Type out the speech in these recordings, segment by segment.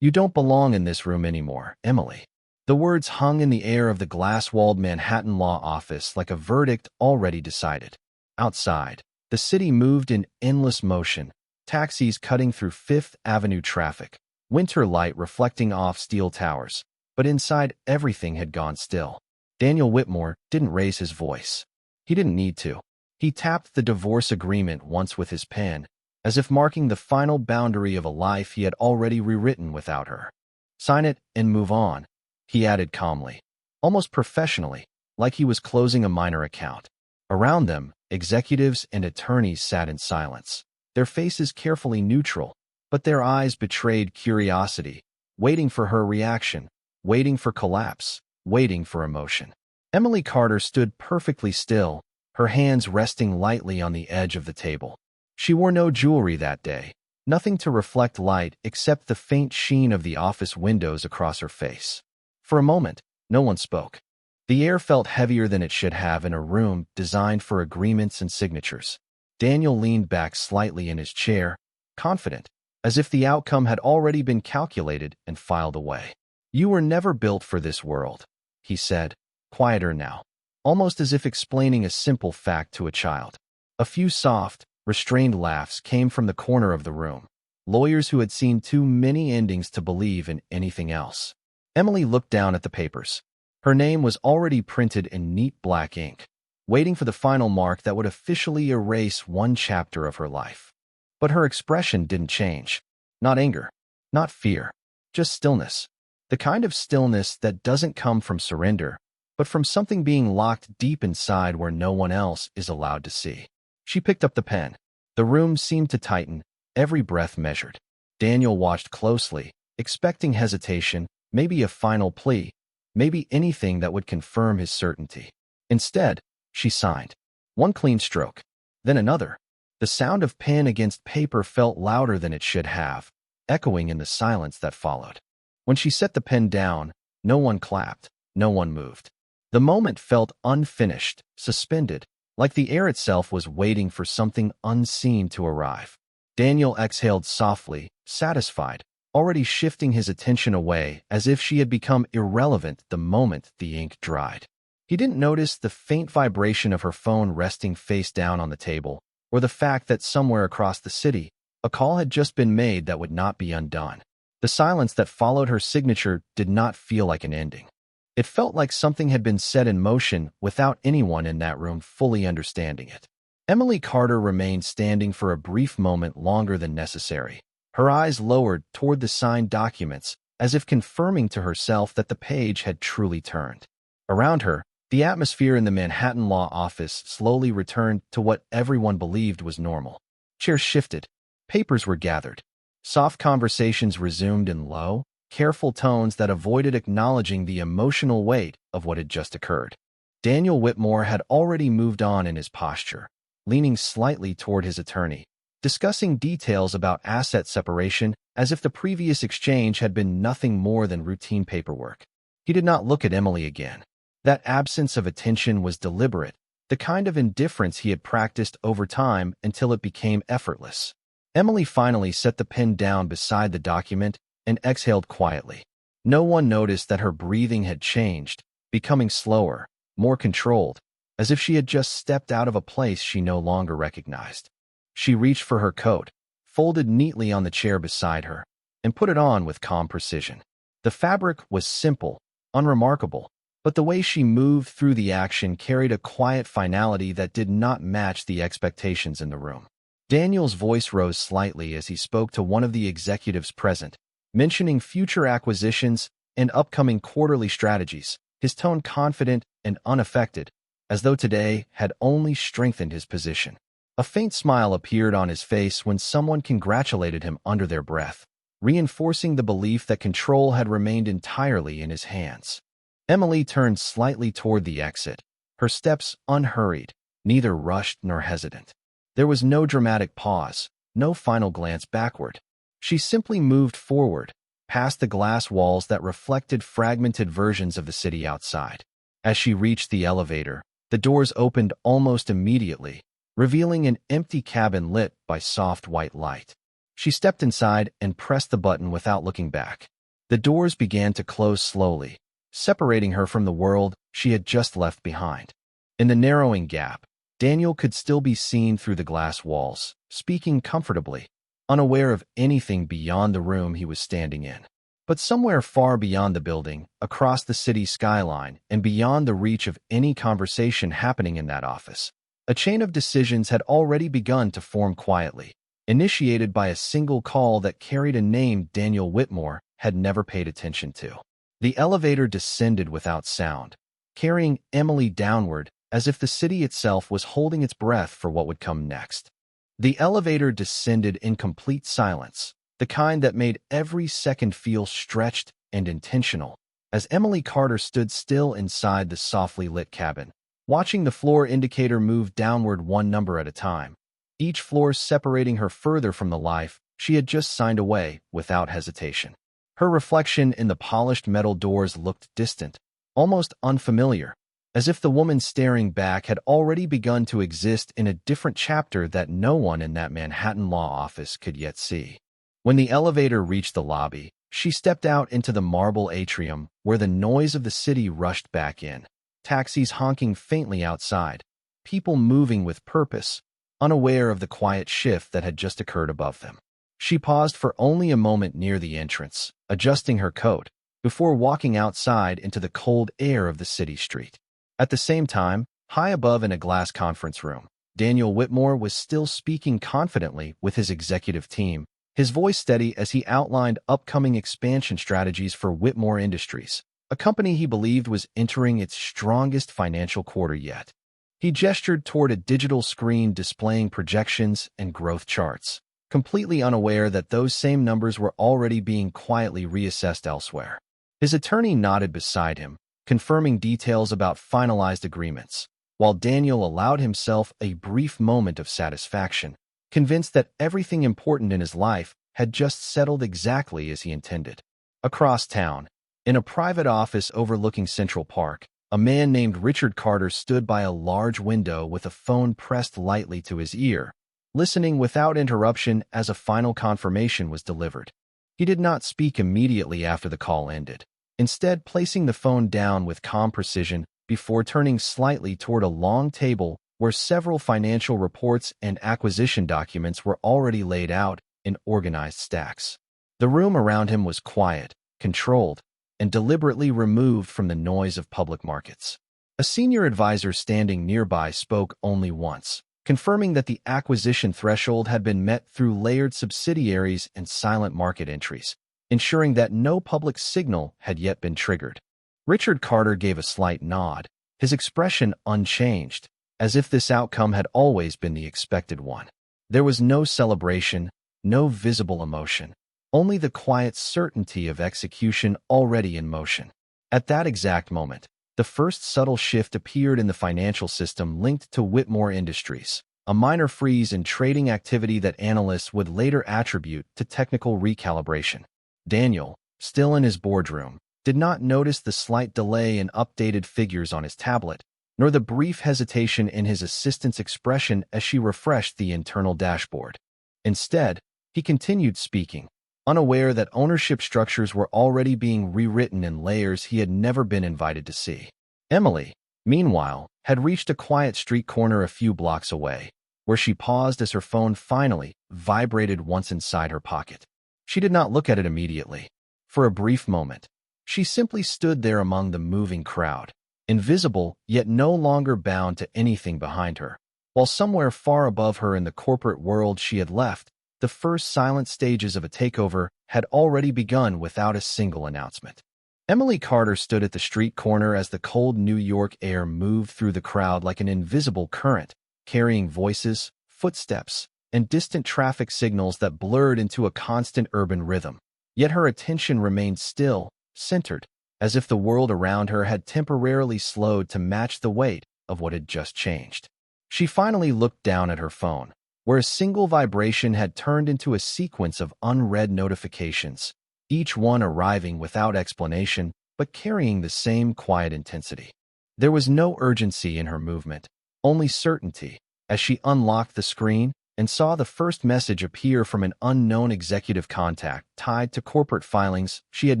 "You don't belong in this room anymore, Emily." The words hung in the air of the glass-walled Manhattan law office like a verdict already decided. Outside, the city moved in endless motion, taxis cutting through Fifth Avenue traffic, winter light reflecting off steel towers. But inside, everything had gone still. Daniel Whitmore didn't raise his voice. He didn't need to. He tapped the divorce agreement once with his pen, as if marking the final boundary of a life he had already rewritten without her. "Sign it and move on," he added calmly, almost professionally, like he was closing a minor account. Around them, executives and attorneys sat in silence, their faces carefully neutral, but their eyes betrayed curiosity, waiting for her reaction, waiting for collapse, waiting for emotion. Emily Carter stood perfectly still, her hands resting lightly on the edge of the table. She wore no jewelry that day, nothing to reflect light except the faint sheen of the office windows across her face. For a moment, no one spoke. The air felt heavier than it should have in a room designed for agreements and signatures. Daniel leaned back slightly in his chair, confident, as if the outcome had already been calculated and filed away. "You were never built for this world," he said, quieter now, almost as if explaining a simple fact to a child. A few soft, restrained laughs came from the corner of the room, lawyers who had seen too many endings to believe in anything else. Emily looked down at the papers. Her name was already printed in neat black ink, waiting for the final mark that would officially erase one chapter of her life. But her expression didn't change. Not anger, not fear, just stillness. The kind of stillness that doesn't come from surrender, but from something being locked deep inside where no one else is allowed to see. She picked up the pen. The room seemed to tighten, every breath measured. Daniel watched closely, expecting hesitation, maybe a final plea, maybe anything that would confirm his certainty. Instead, she signed. One clean stroke, then another. The sound of pen against paper felt louder than it should have, echoing in the silence that followed. When she set the pen down, no one clapped, no one moved. The moment felt unfinished, suspended, like the air itself was waiting for something unseen to arrive. Daniel exhaled softly, satisfied, already shifting his attention away as if she had become irrelevant the moment the ink dried. He didn't notice the faint vibration of her phone resting face down on the table, or the fact that somewhere across the city, a call had just been made that would not be undone. The silence that followed her signature did not feel like an ending. It felt like something had been set in motion without anyone in that room fully understanding it. Emily Carter remained standing for a brief moment longer than necessary, her eyes lowered toward the signed documents, as if confirming to herself that the page had truly turned. Around her, the atmosphere in the Manhattan law office slowly returned to what everyone believed was normal. Chairs shifted, papers were gathered. Soft conversations resumed in low, careful tones that avoided acknowledging the emotional weight of what had just occurred. Daniel Whitmore had already moved on in his posture, leaning slightly toward his attorney, discussing details about asset separation as if the previous exchange had been nothing more than routine paperwork. He did not look at Emily again. That absence of attention was deliberate, the kind of indifference he had practiced over time until it became effortless. Emily finally set the pen down beside the document and exhaled quietly. No one noticed that her breathing had changed, becoming slower, more controlled, as if she had just stepped out of a place she no longer recognized. She reached for her coat, folded neatly on the chair beside her, and put it on with calm precision. The fabric was simple, unremarkable, but the way she moved through the action carried a quiet finality that did not match the expectations in the room. Daniel's voice rose slightly as he spoke to one of the executives present, mentioning future acquisitions and upcoming quarterly strategies, his tone confident and unaffected, as though today had only strengthened his position. A faint smile appeared on his face when someone congratulated him under their breath, reinforcing the belief that control had remained entirely in his hands. Emily turned slightly toward the exit, her steps unhurried, neither rushed nor hesitant. There was no dramatic pause, no final glance backward. She simply moved forward, past the glass walls that reflected fragmented versions of the city outside. As she reached the elevator, the doors opened almost immediately, revealing an empty cabin lit by soft white light. She stepped inside and pressed the button without looking back. The doors began to close slowly, separating her from the world she had just left behind. In the narrowing gap, Daniel could still be seen through the glass walls, speaking comfortably, unaware of anything beyond the room he was standing in. But somewhere far beyond the building, across the city skyline, and beyond the reach of any conversation happening in that office, a chain of decisions had already begun to form quietly, initiated by a single call that carried a name Daniel Whitmore had never paid attention to. The elevator descended without sound, carrying Emily downward as if the city itself was holding its breath for what would come next. The elevator descended in complete silence, the kind that made every second feel stretched and intentional, as Emily Carter stood still inside the softly lit cabin, watching the floor indicator move downward one number at a time, each floor separating her further from the life she had just signed away without hesitation. Her reflection in the polished metal doors looked distant, almost unfamiliar, as if the woman staring back had already begun to exist in a different chapter that no one in that Manhattan law office could yet see. When the elevator reached the lobby, she stepped out into the marble atrium where the noise of the city rushed back in, taxis honking faintly outside, people moving with purpose, unaware of the quiet shift that had just occurred above them. She paused for only a moment near the entrance, adjusting her coat, before walking outside into the cold air of the city street. At the same time, high above in a glass conference room, Daniel Whitmore was still speaking confidently with his executive team, his voice steady as he outlined upcoming expansion strategies for Whitmore Industries, a company he believed was entering its strongest financial quarter yet. He gestured toward a digital screen displaying projections and growth charts, completely unaware that those same numbers were already being quietly reassessed elsewhere. His attorney nodded beside him, confirming details about finalized agreements, while Daniel allowed himself a brief moment of satisfaction, convinced that everything important in his life had just settled exactly as he intended. Across town, in a private office overlooking Central Park, a man named Richard Carter stood by a large window with a phone pressed lightly to his ear, listening without interruption as a final confirmation was delivered. He did not speak immediately after the call ended, instead placing the phone down with calm precision before turning slightly toward a long table where several financial reports and acquisition documents were already laid out in organized stacks. The room around him was quiet, controlled, and deliberately removed from the noise of public markets. A senior advisor standing nearby spoke only once, confirming that the acquisition threshold had been met through layered subsidiaries and silent market entries, ensuring that no public signal had yet been triggered. Richard Carter gave a slight nod, his expression unchanged, as if this outcome had always been the expected one. There was no celebration, no visible emotion, only the quiet certainty of execution already in motion. At that exact moment, the first subtle shift appeared in the financial system linked to Whitmore Industries, a minor freeze in trading activity that analysts would later attribute to technical recalibration. Daniel, still in his boardroom, did not notice the slight delay in updated figures on his tablet, nor the brief hesitation in his assistant's expression as she refreshed the internal dashboard. Instead, he continued speaking, unaware that ownership structures were already being rewritten in layers he had never been invited to see. Emily, meanwhile, had reached a quiet street corner a few blocks away, where she paused as her phone finally vibrated once inside her pocket. She did not look at it immediately. For a brief moment, she simply stood there among the moving crowd, invisible yet no longer bound to anything behind her, while somewhere far above her in the corporate world she had left, the first silent stages of a takeover had already begun without a single announcement. Emily Carter stood at the street corner as the cold New York air moved through the crowd like an invisible current, carrying voices, footsteps, and distant traffic signals that blurred into a constant urban rhythm. Yet her attention remained still, centered, as if the world around her had temporarily slowed to match the weight of what had just changed. She finally looked down at her phone, where a single vibration had turned into a sequence of unread notifications, each one arriving without explanation but carrying the same quiet intensity. There was no urgency in her movement, only certainty. As she unlocked the screen, and saw the first message appear from an unknown executive contact tied to corporate filings she had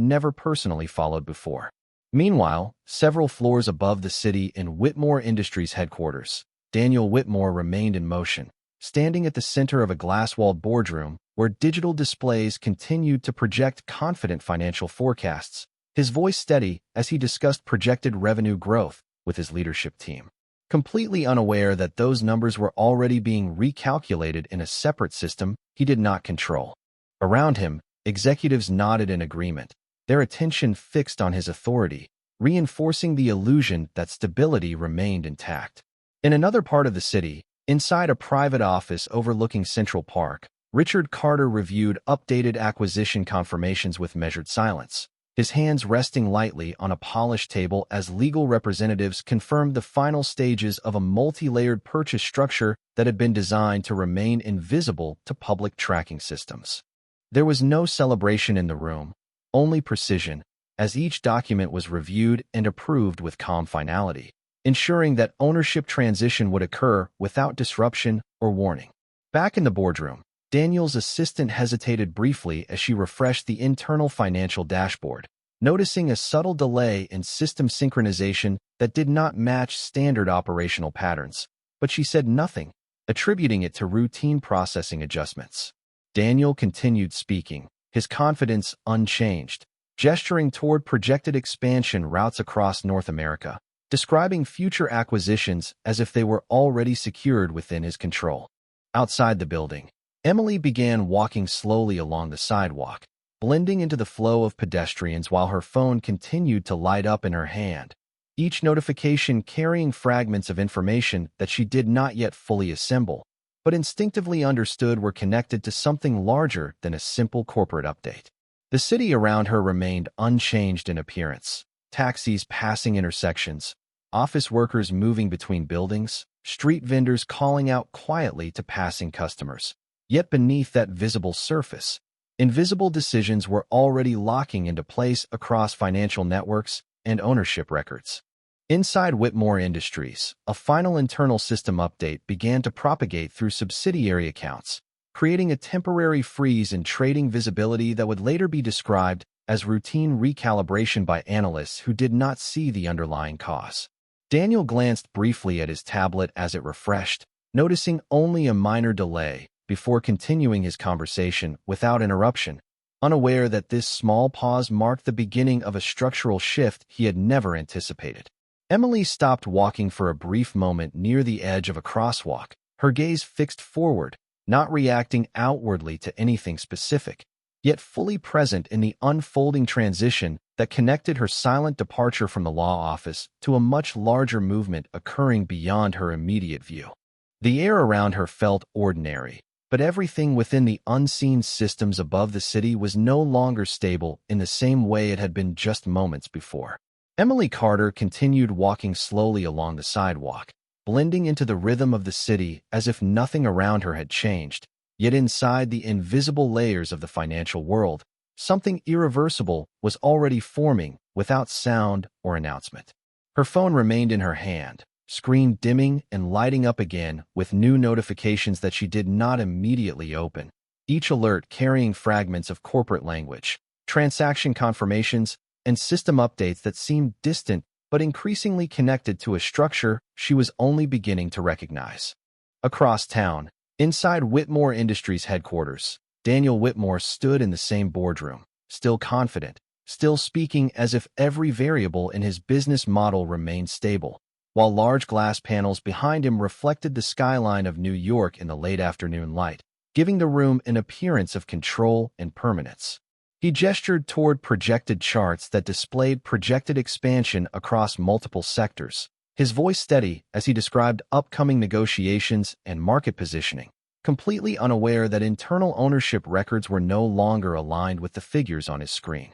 never personally followed before. Meanwhile, several floors above the city in Whitmore Industries headquarters, Daniel Whitmore remained in motion, standing at the center of a glass-walled boardroom where digital displays continued to project confident financial forecasts, his voice steady as he discussed projected revenue growth with his leadership team, completely unaware that those numbers were already being recalculated in a separate system he did not control. Around him, executives nodded in agreement, their attention fixed on his authority, reinforcing the illusion that stability remained intact. In another part of the city, inside a private office overlooking Central Park, Richard Carter reviewed updated acquisition confirmations with measured silence, his hands resting lightly on a polished table as legal representatives confirmed the final stages of a multi-layered purchase structure that had been designed to remain invisible to public tracking systems. There was no celebration in the room, only precision, as each document was reviewed and approved with calm finality, ensuring that ownership transition would occur without disruption or warning. Back in the boardroom, Daniel's assistant hesitated briefly as she refreshed the internal financial dashboard, noticing a subtle delay in system synchronization that did not match standard operational patterns, but she said nothing, attributing it to routine processing adjustments. Daniel continued speaking, his confidence unchanged, gesturing toward projected expansion routes across North America, describing future acquisitions as if they were already secured within his control. Outside the building, Emily began walking slowly along the sidewalk, blending into the flow of pedestrians while her phone continued to light up in her hand, each notification carrying fragments of information that she did not yet fully assemble, but instinctively understood were connected to something larger than a simple corporate update. The city around her remained unchanged in appearance, taxis passing intersections, office workers moving between buildings, street vendors calling out quietly to passing customers. Yet beneath that visible surface, invisible decisions were already locking into place across financial networks and ownership records. Inside Whitmore Industries, a final internal system update began to propagate through subsidiary accounts, creating a temporary freeze in trading visibility that would later be described as routine recalibration by analysts who did not see the underlying cause. Daniel glanced briefly at his tablet as it refreshed, noticing only a minor delay, before continuing his conversation without interruption, unaware that this small pause marked the beginning of a structural shift he had never anticipated. Emily stopped walking for a brief moment near the edge of a crosswalk, her gaze fixed forward, not reacting outwardly to anything specific, yet fully present in the unfolding transition that connected her silent departure from the law office to a much larger movement occurring beyond her immediate view. The air around her felt ordinary, but everything within the unseen systems above the city was no longer stable in the same way it had been just moments before. Emily Carter continued walking slowly along the sidewalk, blending into the rhythm of the city as if nothing around her had changed, yet inside the invisible layers of the financial world, something irreversible was already forming without sound or announcement. Her phone remained in her hand, screen dimming and lighting up again with new notifications that she did not immediately open, each alert carrying fragments of corporate language, transaction confirmations, and system updates that seemed distant but increasingly connected to a structure she was only beginning to recognize. Across town, inside Whitmore Industries headquarters, Daniel Whitmore stood in the same boardroom, still confident, still speaking as if every variable in his business model remained stable, while large glass panels behind him reflected the skyline of New York in the late afternoon light, giving the room an appearance of control and permanence. He gestured toward projected charts that displayed projected expansion across multiple sectors, his voice steady as he described upcoming negotiations and market positioning, completely unaware that internal ownership records were no longer aligned with the figures on his screen.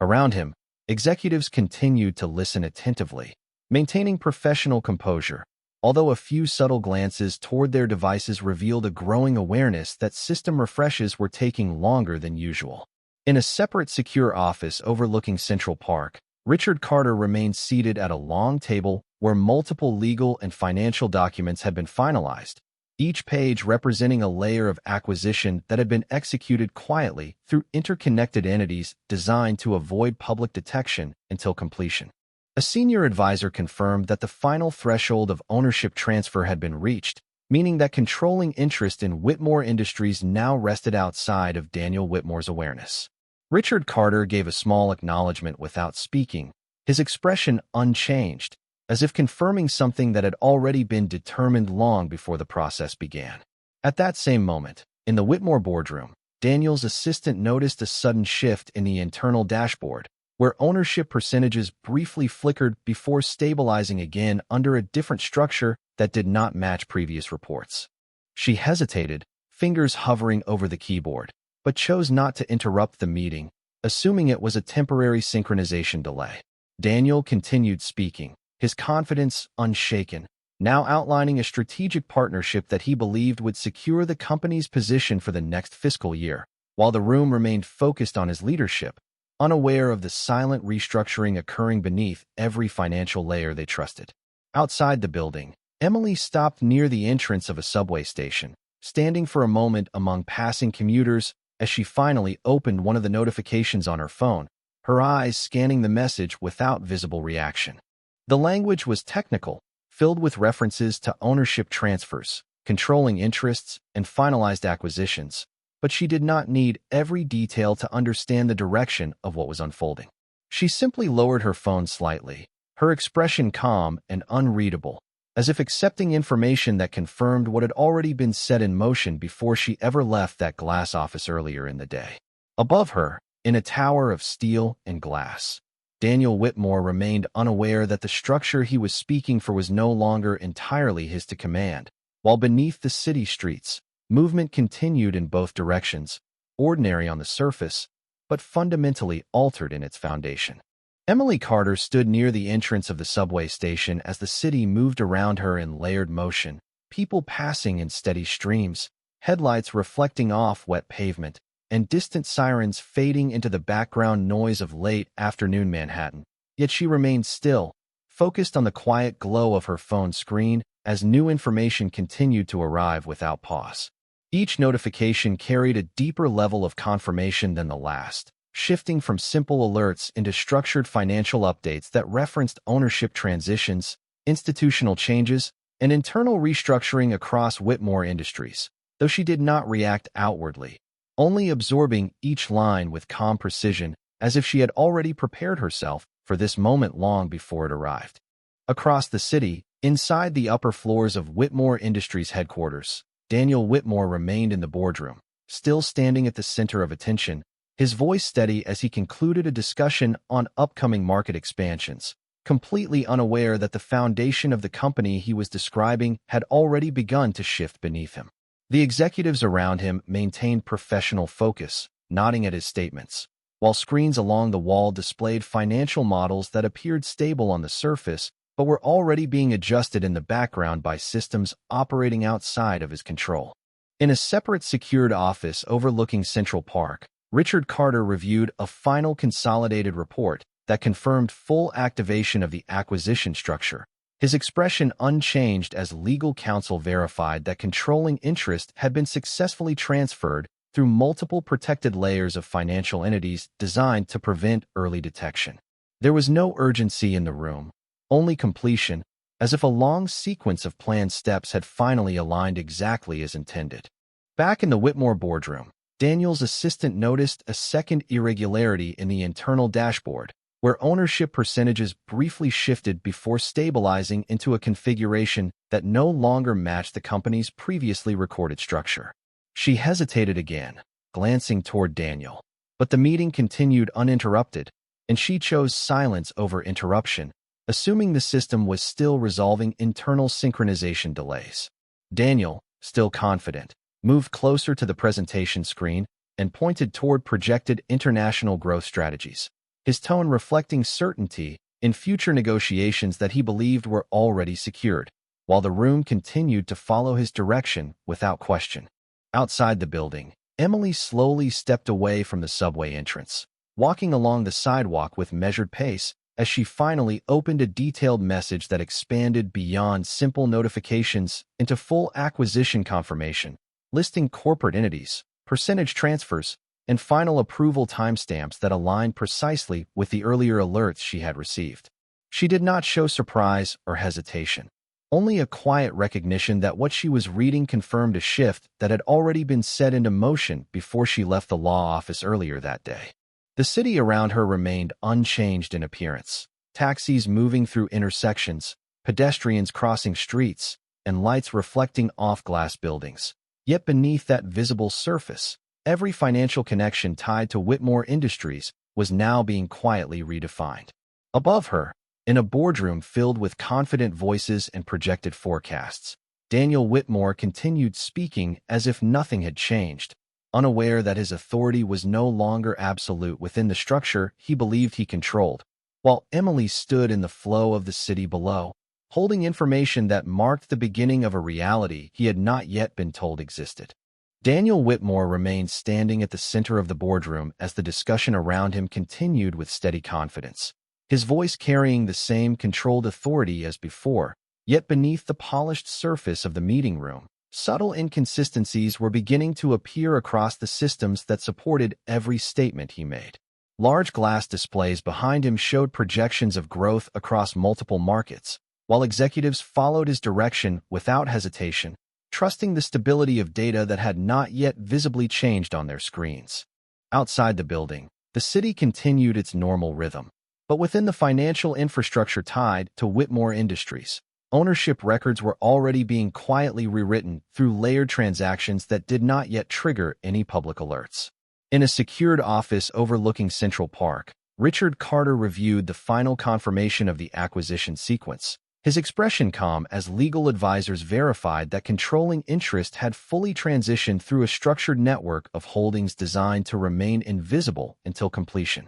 Around him, executives continued to listen attentively, maintaining professional composure, although a few subtle glances toward their devices revealed a growing awareness that system refreshes were taking longer than usual. In a separate secure office overlooking Central Park, Richard Carter remained seated at a long table where multiple legal and financial documents had been finalized, each page representing a layer of acquisition that had been executed quietly through interconnected entities designed to avoid public detection until completion. A senior advisor confirmed that the final threshold of ownership transfer had been reached, meaning that controlling interest in Whitmore Industries now rested outside of Daniel Whitmore's awareness. Richard Carter gave a small acknowledgement without speaking, his expression unchanged, as if confirming something that had already been determined long before the process began. At that same moment, in the Whitmore boardroom, Daniel's assistant noticed a sudden shift in the internal dashboard, where ownership percentages briefly flickered before stabilizing again under a different structure that did not match previous reports. She hesitated, fingers hovering over the keyboard, but chose not to interrupt the meeting, assuming it was a temporary synchronization delay. Daniel continued speaking, his confidence unshaken, now outlining a strategic partnership that he believed would secure the company's position for the next fiscal year, while the room remained focused on his leadership, unaware of the silent restructuring occurring beneath every financial layer they trusted. Outside the building, Emily stopped near the entrance of a subway station, standing for a moment among passing commuters as she finally opened one of the notifications on her phone, her eyes scanning the message without visible reaction. The language was technical, filled with references to ownership transfers, controlling interests, and finalized acquisitions, but she did not need every detail to understand the direction of what was unfolding. She simply lowered her phone slightly, her expression calm and unreadable, as if accepting information that confirmed what had already been set in motion before she ever left that glass office earlier in the day. Above her, in a tower of steel and glass, Daniel Whitmore remained unaware that the structure he was speaking for was no longer entirely his to command, while beneath the city streets, movement continued in both directions, ordinary on the surface, but fundamentally altered in its foundation. Emily Carter stood near the entrance of the subway station as the city moved around her in layered motion, people passing in steady streams, headlights reflecting off wet pavement, and distant sirens fading into the background noise of late afternoon Manhattan. Yet she remained still, focused on the quiet glow of her phone screen as new information continued to arrive without pause. Each notification carried a deeper level of confirmation than the last, shifting from simple alerts into structured financial updates that referenced ownership transitions, institutional changes, and internal restructuring across Whitmore Industries, though she did not react outwardly, only absorbing each line with calm precision as if she had already prepared herself for this moment long before it arrived. Across the city, inside the upper floors of Whitmore Industries headquarters, Daniel Whitmore remained in the boardroom, still standing at the center of attention, his voice steady as he concluded a discussion on upcoming market expansions, completely unaware that the foundation of the company he was describing had already begun to shift beneath him. The executives around him maintained professional focus, nodding at his statements, while screens along the wall displayed financial models that appeared stable on the surface but were already being adjusted in the background by systems operating outside of his control. In a separate secured office overlooking Central Park, Richard Carter reviewed a final consolidated report that confirmed full activation of the acquisition structure, his expression unchanged as legal counsel verified that controlling interest had been successfully transferred through multiple protected layers of financial entities designed to prevent early detection. There was no urgency in the room, only completion, as if a long sequence of planned steps had finally aligned exactly as intended. Back in the Whitmore boardroom, Daniel's assistant noticed a second irregularity in the internal dashboard, where ownership percentages briefly shifted before stabilizing into a configuration that no longer matched the company's previously recorded structure. She hesitated again, glancing toward Daniel, but the meeting continued uninterrupted, and she chose silence over interruption, assuming the system was still resolving internal synchronization delays. Daniel, still confident, moved closer to the presentation screen and pointed toward projected international growth strategies, his tone reflecting certainty in future negotiations that he believed were already secured, while the room continued to follow his direction without question. Outside the building, Emily slowly stepped away from the subway entrance, walking along the sidewalk with measured pace as she finally opened a detailed message that expanded beyond simple notifications into full acquisition confirmation, listing corporate entities, percentage transfers, and final approval timestamps that aligned precisely with the earlier alerts she had received. She did not show surprise or hesitation, only a quiet recognition that what she was reading confirmed a shift that had already been set into motion before she left the law office earlier that day. The city around her remained unchanged in appearance. Taxis moving through intersections, pedestrians crossing streets, and lights reflecting off glass buildings. Yet beneath that visible surface, every financial connection tied to Whitmore Industries was now being quietly redefined. Above her, in a boardroom filled with confident voices and projected forecasts, Daniel Whitmore continued speaking as if nothing had changed, unaware that his authority was no longer absolute within the structure he believed he controlled, while Emily stood in the flow of the city below, holding information that marked the beginning of a reality he had not yet been told existed. Daniel Whitmore remained standing at the center of the boardroom as the discussion around him continued with steady confidence, his voice carrying the same controlled authority as before. Yet beneath the polished surface of the meeting room, subtle inconsistencies were beginning to appear across the systems that supported every statement he made. Large glass displays behind him showed projections of growth across multiple markets, while executives followed his direction without hesitation, trusting the stability of data that had not yet visibly changed on their screens. Outside the building, the city continued its normal rhythm, but within the financial infrastructure tied to Whitmore Industries, ownership records were already being quietly rewritten through layered transactions that did not yet trigger any public alerts. In a secured office overlooking Central Park, Richard Carter reviewed the final confirmation of the acquisition sequence, his expression calm as legal advisors verified that controlling interest had fully transitioned through a structured network of holdings designed to remain invisible until completion.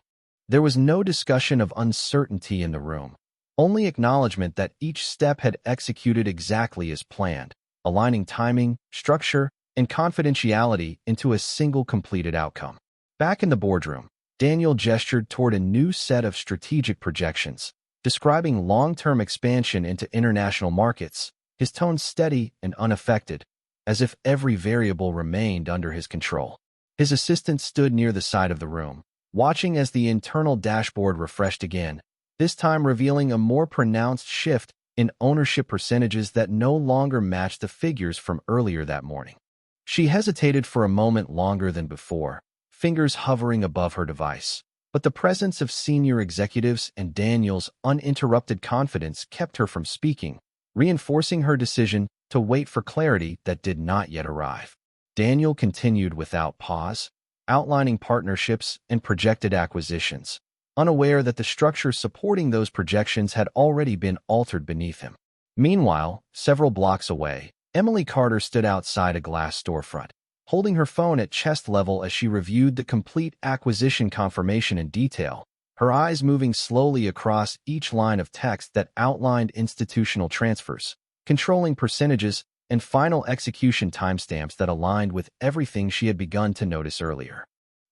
There was no discussion of uncertainty in the room, only acknowledgement that each step had executed exactly as planned, aligning timing, structure, and confidentiality into a single completed outcome. Back in the boardroom, Daniel gestured toward a new set of strategic projections, describing long-term expansion into international markets, his tone steady and unaffected, as if every variable remained under his control. His assistant stood near the side of the room, watching as the internal dashboard refreshed again, this time revealing a more pronounced shift in ownership percentages that no longer matched the figures from earlier that morning. She hesitated for a moment longer than before, fingers hovering above her device, but the presence of senior executives and Daniel's uninterrupted confidence kept her from speaking, reinforcing her decision to wait for clarity that did not yet arrive. Daniel continued without pause, outlining partnerships and projected acquisitions, unaware that the structure supporting those projections had already been altered beneath him. Meanwhile, several blocks away, Emily Carter stood outside a glass storefront, holding her phone at chest level as she reviewed the complete acquisition confirmation in detail, her eyes moving slowly across each line of text that outlined institutional transfers, controlling percentages, and final execution timestamps that aligned with everything she had begun to notice earlier.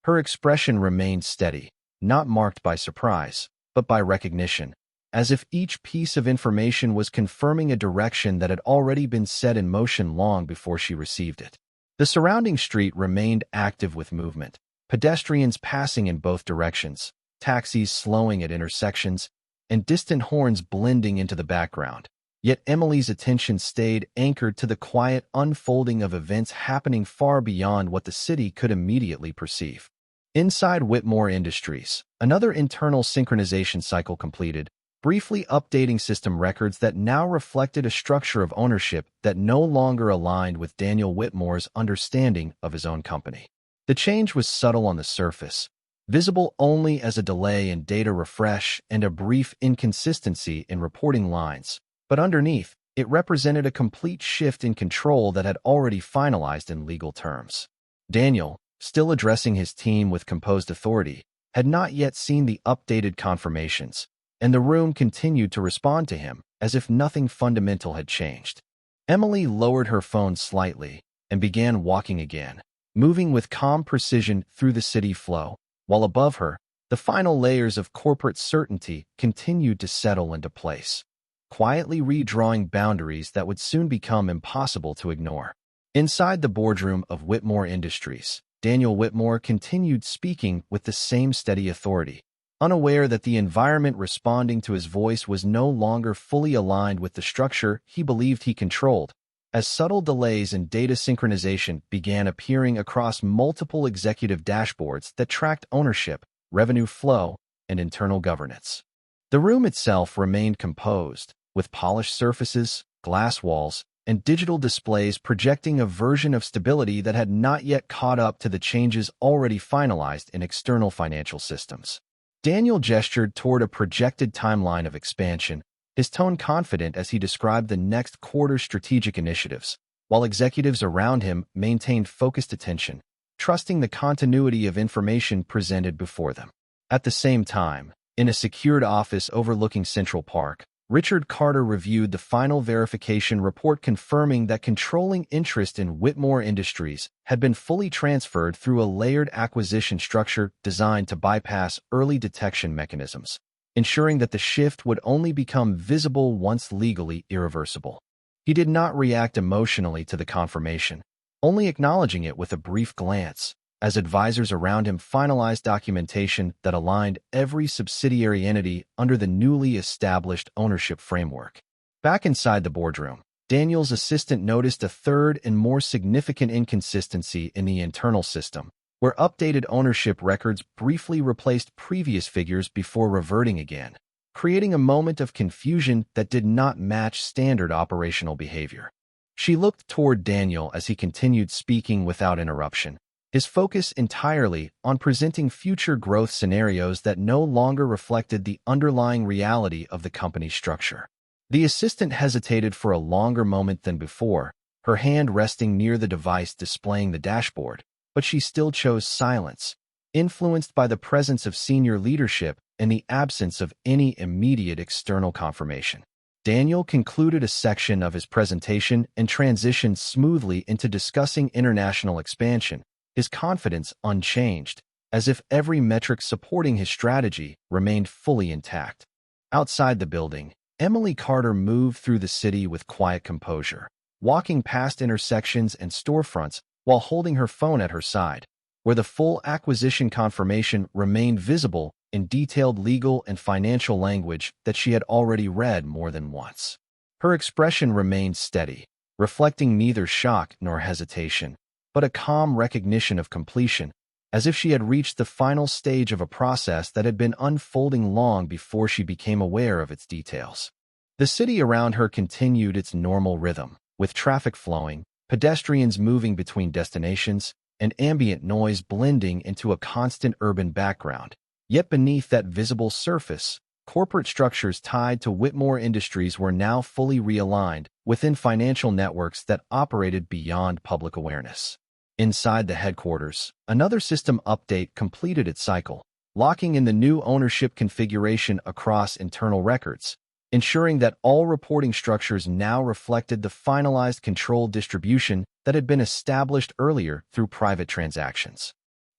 Her expression remained steady, not marked by surprise, but by recognition, as if each piece of information was confirming a direction that had already been set in motion long before she received it. The surrounding street remained active with movement, pedestrians passing in both directions, taxis slowing at intersections, and distant horns blending into the background. Yet Emily's attention stayed anchored to the quiet unfolding of events happening far beyond what the city could immediately perceive. Inside Whitmore Industries, another internal synchronization cycle completed, briefly updating system records that now reflected a structure of ownership that no longer aligned with Daniel Whitmore's understanding of his own company. The change was subtle on the surface, visible only as a delay in data refresh and a brief inconsistency in reporting lines, but underneath, it represented a complete shift in control that had already finalized in legal terms. Daniel, still addressing his team with composed authority, had not yet seen the updated confirmations, and the room continued to respond to him as if nothing fundamental had changed. Emily lowered her phone slightly and began walking again, moving with calm precision through the city flow, while above her, The final layers of corporate certainty continued to settle into place, quietly redrawing boundaries that would soon become impossible to ignore. Inside the boardroom of Whitmore Industries, Daniel Whitmore continued speaking with the same steady authority, unaware that the environment responding to his voice was no longer fully aligned with the structure he believed he controlled, as subtle delays in data synchronization began appearing across multiple executive dashboards that tracked ownership, revenue flow, and internal governance. The room itself remained composed, with polished surfaces, glass walls, and digital displays projecting a version of stability that had not yet caught up to the changes already finalized in external financial systems. Daniel gestured toward a projected timeline of expansion, his tone confident as he described the next quarter's strategic initiatives, while executives around him maintained focused attention, trusting the continuity of information presented before them. At the same time, in a secured office overlooking Central Park, Richard Carter reviewed the final verification report confirming that controlling interest in Whitmore Industries had been fully transferred through a layered acquisition structure designed to bypass early detection mechanisms, ensuring that the shift would only become visible once legally irreversible. He did not react emotionally to the confirmation, only acknowledging it with a brief glance, as advisors around him finalized documentation that aligned every subsidiary entity under the newly established ownership framework. Back inside the boardroom, Daniel's assistant noticed a third and more significant inconsistency in the internal system, where updated ownership records briefly replaced previous figures before reverting again, creating a moment of confusion that did not match standard operational behavior. She looked toward Daniel as he continued speaking without interruption, his focus entirely on presenting future growth scenarios that no longer reflected the underlying reality of the company's structure. The assistant hesitated for a longer moment than before, her hand resting near the device displaying the dashboard, but she still chose silence, influenced by the presence of senior leadership and the absence of any immediate external confirmation. Daniel concluded a section of his presentation and transitioned smoothly into discussing international expansion, his confidence unchanged, as if every metric supporting his strategy remained fully intact. Outside the building, Emily Carter moved through the city with quiet composure, walking past intersections and storefronts while holding her phone at her side, where the full acquisition confirmation remained visible in detailed legal and financial language that she had already read more than once. Her expression remained steady, reflecting neither shock nor hesitation, but a calm recognition of completion, as if she had reached the final stage of a process that had been unfolding long before she became aware of its details. The city around her continued its normal rhythm, with traffic flowing, pedestrians moving between destinations, and ambient noise blending into a constant urban background. Yet beneath that visible surface, corporate structures tied to Whitmore Industries were now fully realigned within financial networks that operated beyond public awareness. Inside the headquarters, another system update completed its cycle, locking in the new ownership configuration across internal records, ensuring that all reporting structures now reflected the finalized control distribution that had been established earlier through private transactions.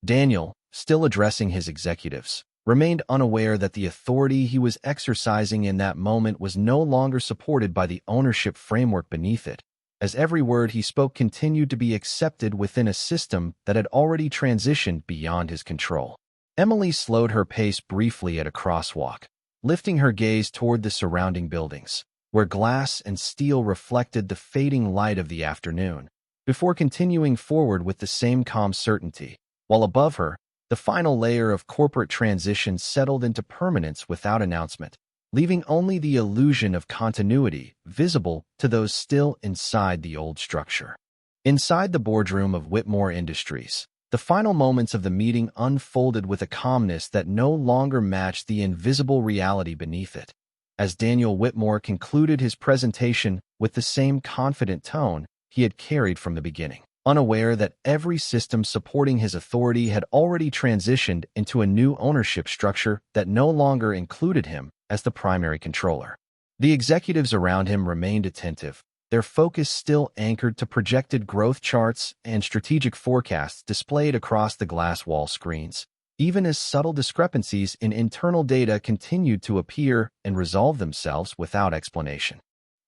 Daniel, still addressing his executives, remained unaware that the authority he was exercising in that moment was no longer supported by the ownership framework beneath it, as every word he spoke continued to be accepted within a system that had already transitioned beyond his control. Emily slowed her pace briefly at a crosswalk, lifting her gaze toward the surrounding buildings, where glass and steel reflected the fading light of the afternoon, before continuing forward with the same calm certainty, while above her, the final layer of corporate transition settled into permanence without announcement, leaving only the illusion of continuity visible to those still inside the old structure. Inside the boardroom of Whitmore Industries, the final moments of the meeting unfolded with a calmness that no longer matched the invisible reality beneath it. As Daniel Whitmore concluded his presentation with the same confident tone he had carried from the beginning, unaware that every system supporting his authority had already transitioned into a new ownership structure that no longer included him as the primary controller. The executives around him remained attentive, their focus still anchored to projected growth charts and strategic forecasts displayed across the glass wall screens, even as subtle discrepancies in internal data continued to appear and resolve themselves without explanation.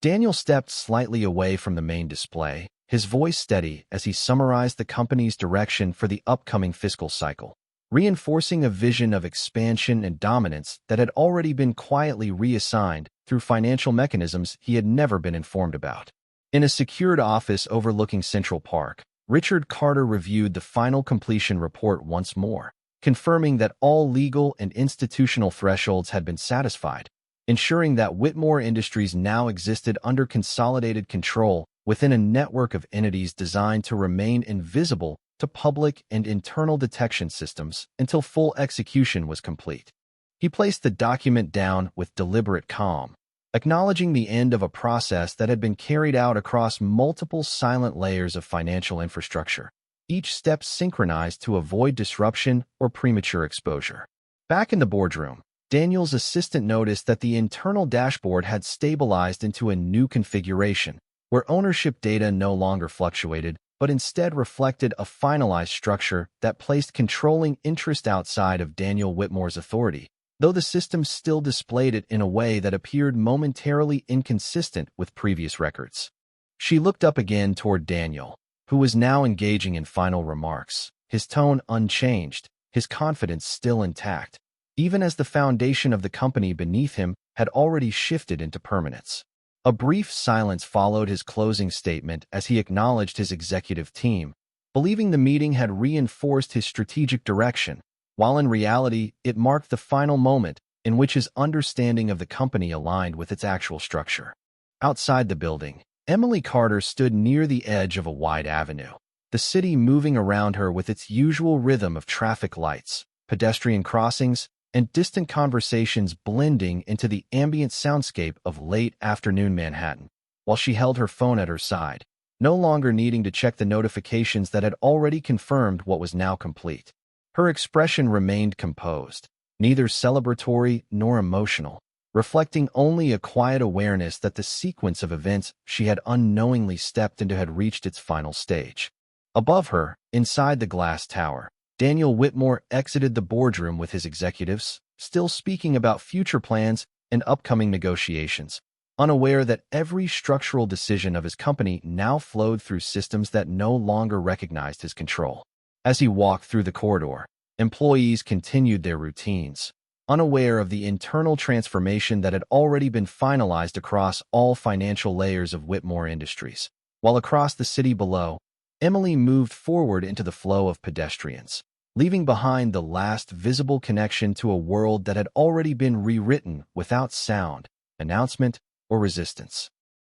Daniel stepped slightly away from the main display, his voice steady as he summarized the company's direction for the upcoming fiscal cycle, reinforcing a vision of expansion and dominance that had already been quietly reassigned through financial mechanisms he had never been informed about. In a secured office overlooking Central Park, Richard Carter reviewed the final completion report once more, confirming that all legal and institutional thresholds had been satisfied, ensuring that Whitmore Industries now existed under consolidated control within a network of entities designed to remain invisible to public and internal detection systems until full execution was complete. He placed the document down with deliberate calm, acknowledging the end of a process that had been carried out across multiple silent layers of financial infrastructure, each step synchronized to avoid disruption or premature exposure. Back in the boardroom, Daniel's assistant noticed that the internal dashboard had stabilized into a new configuration, where ownership data no longer fluctuated, but instead reflected a finalized structure that placed controlling interest outside of Daniel Whitmore's authority, though the system still displayed it in a way that appeared momentarily inconsistent with previous records. She looked up again toward Daniel, who was now engaging in final remarks, his tone unchanged, his confidence still intact, even as the foundation of the company beneath him had already shifted into permanence. A brief silence followed his closing statement as he acknowledged his executive team, believing the meeting had reinforced his strategic direction, while in reality it marked the final moment in which his understanding of the company aligned with its actual structure. Outside the building, Emily Carter stood near the edge of a wide avenue, the city moving around her with its usual rhythm of traffic lights, pedestrian crossings, and distant conversations blending into the ambient soundscape of late-afternoon Manhattan, while she held her phone at her side, no longer needing to check the notifications that had already confirmed what was now complete. Her expression remained composed, neither celebratory nor emotional, reflecting only a quiet awareness that the sequence of events she had unknowingly stepped into had reached its final stage. Above her, inside the glass tower, Daniel Whitmore exited the boardroom with his executives, still speaking about future plans and upcoming negotiations, unaware that every structural decision of his company now flowed through systems that no longer recognized his control. As he walked through the corridor, employees continued their routines, unaware of the internal transformation that had already been finalized across all financial layers of Whitmore Industries. While across the city below, Emily moved forward into the flow of pedestrians, leaving behind the last visible connection to a world that had already been rewritten without sound, announcement, or resistance.